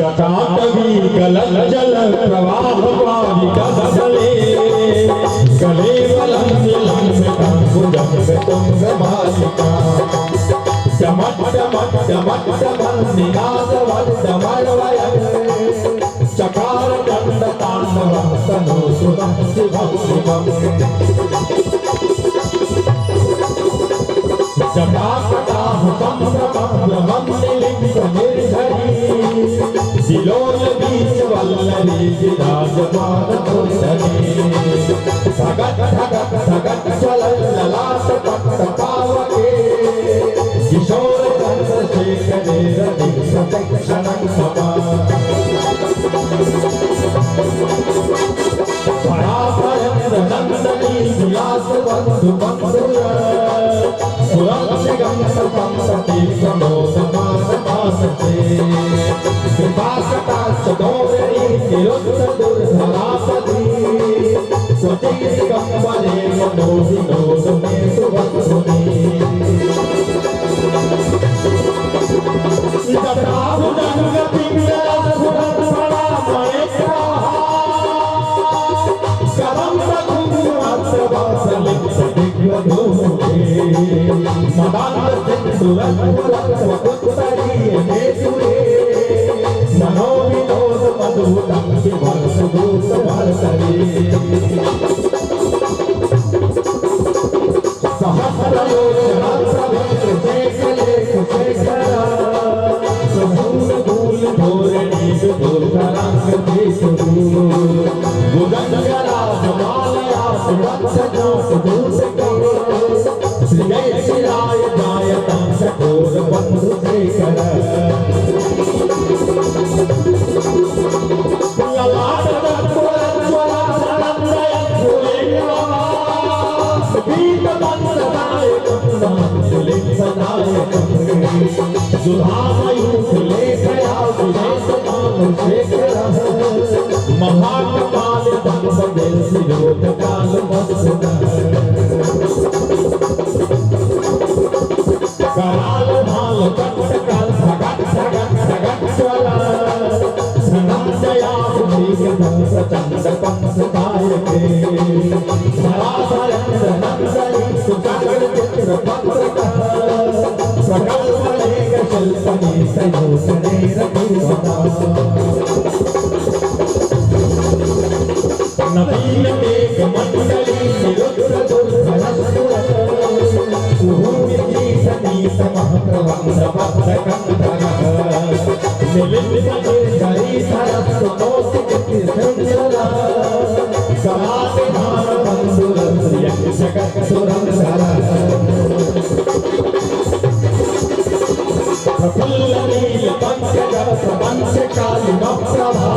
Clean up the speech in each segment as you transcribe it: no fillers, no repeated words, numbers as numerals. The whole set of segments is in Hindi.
जटाटवी गलत जल प्रवाह वारिका चले गले वलंब भुजंग तुंग मालिका चमट चमट चमट चमन निनाद वज्रमलवयं चकार दंड तांडवं तनु सुतं शिवं शिवं जटाकटाह संभ्रमं निर्झरी दिलोल बीच वल्लरी विराजमान धुंधरी धगट धगट धगट चलल ललाट पट्ट पावके किशोर चंद्रशेखरे रवि प्रत्यक्षणं समा पराभयेन्द्र नंदनी विलास बंधु बंधुर सुरक्षिगं संपत्ति प्रमोद मानसे कृपाकटाक्ष गौरी निरुद्ध दुर्धरापति स्वतीकं वने मनोविनोद मे सुवत्सुनि जटाभुजंग पिंगला सुरत्फला मयेक्रा कदम्ब कुंकुमत्र वासलिप्त दिग्वधूमुखे मदान्त सिंधुरत्पुरत्व उत्तरीय मेसुरे मनोविनोद मधुरं विभर्ष दूत भर्तरे सहस्रलोचन प्रभृत शेखलेख शेखरा प्रभून भूल धोरणी विधुरंग देशरू गुगंधराज मालया सुवत्सनाथ दूतके श्रीजय शिराय जायतं चकोर बंधु शेखर ललाट दत्पुर ज्वला नंदय फुलेंगा बीत बंदनायकं नायकं सुधामयूख लेखया विजयमान शेखरः महाकाल दंपदे शिरोध काल मत्सुनः कराल भाल कंटकाल धगट धगट धगट ज्वला धनंजया भूमिगतं प्रचंड पंचदायके धराधरेन्द्र नंदनी सुचक्र चित्र पत्रकः प्रकल्पलेख शिल्पनी संयोजने रतिवदा नवीन मेघ मंडली निरुद्ध दुर्धरस्फुरत् सुभूमिति सनीत महप्रवंद बद्धकंधरः मिलित धरीधरस्तु कौशिक सृंजला कलाविधान बंधुरस्य जगत् सुरंधरः प्रफुल्ल नील पंकज प्रपंच कालिमा प्रभा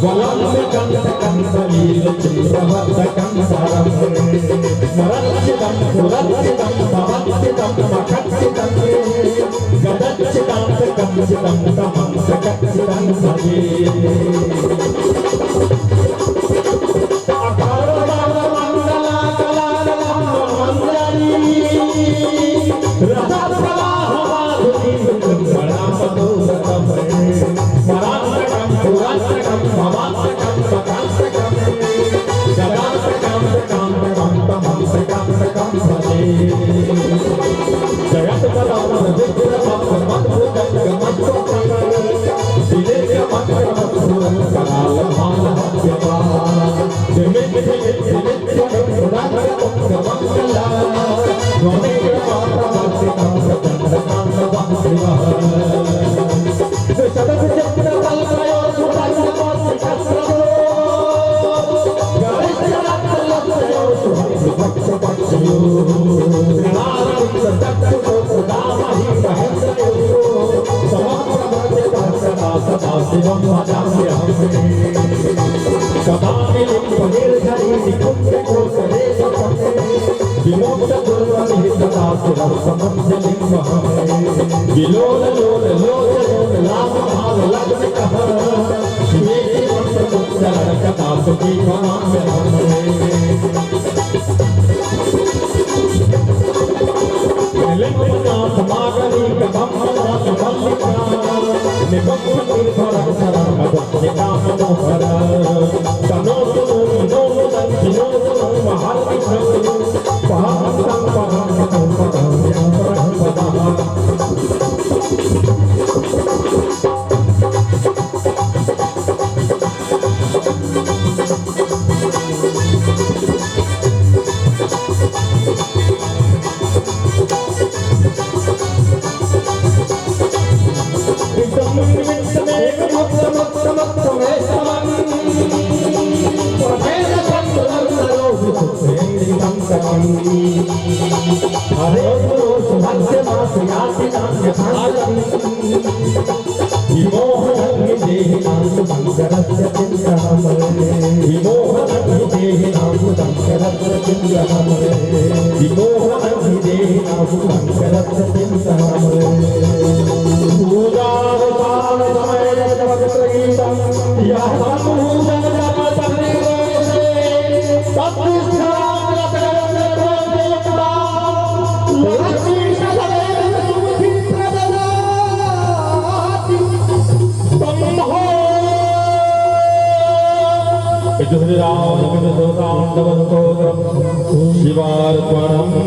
वलंब कंठ कंठ नील चित्रवद्ध कंधरं स्मरच्चितं सुरच्चितं भवच्चितं मखच्चितं गदच्चितं कंचितं तमं सकच्चितं भजे अकारण मंगला कलालम मंगली रसप्रभा जगत पदार्थ विग्रह मत दिले मत कराल भाल हत्यवा जिमित मंगला गोमेर माता वर्षितं प्रचंड तांडवं शिवः शतक चक्र कल्पयो सुरंग पक्षो गणेशयो सुहंस पक्ष पक्षयो श्रीनारायण चक्षुषो सुदामहि सहस्रयो समग्र वर्जिता सदा शिवं भजाम्यहम् कदामिलिं निर्झरी निकुंज कोसरे सपते विमोक्ष दुर्वनि सदा शिवं समंजलिं विलोल लोल लोल लाभ भाव लग्न कह श्वेति वंश मुच्चरण कथा सुखी भवाम्यहम् लिंगनाथ मागरी कदम मल्लिका निबंध शिवार्पणमस्तु।